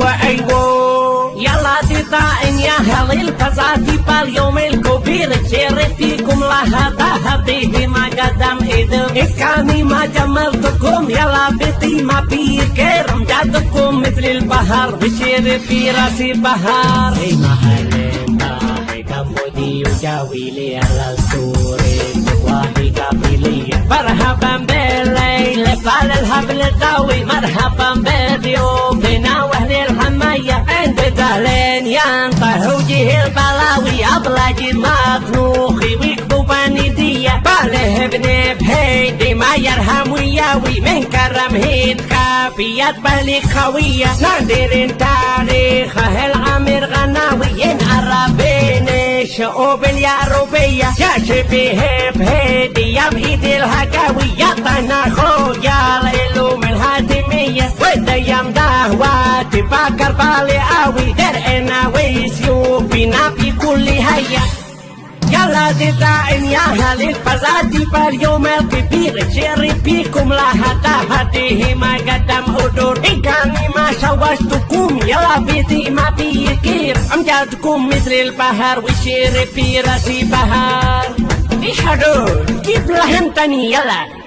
أيوه يلا تطاعن يا هذي الفزاتي باليوم الكبير تشرف فيكم هذه ما قدم إيدك إكاني ما جملتكم يلا بيتي ما بيكر أمجادكم مثل البحر بشير في راسي بحر هي محلين باحي كمودي وجاويلي على السوري واحي قابلي مرحبا بالليل فعل الهبل الضوي مرحبا بضيوفنا واهل الحماية عند دهلين ينطح وجه البلاوي أبلج مطنوخي ويكبو بندية باله ابن بهيدي ما يرهم وياوي من كرم هيد كافيات بالي خوية نادر تاريخه العمر غناوي ينعرب بين الشعوب اليوروبية يا شبيه بهيدي يا بإيد الهكاوي يا طنا خويا العلوم الهاتمية وديم دهواتي باكر بالي قوي درعنا وسيوفنا في كل هيا يلا تطاعن يا أهل الفزاتي باليوم الكبير شرف بيكم هذه ما قدم أدور إن كان ما شوشتكم يلا بيتي ما بيكير أمجادكم مثل البحر وشرف في راسي بحر إيش هدول جيب لهم تاني يلا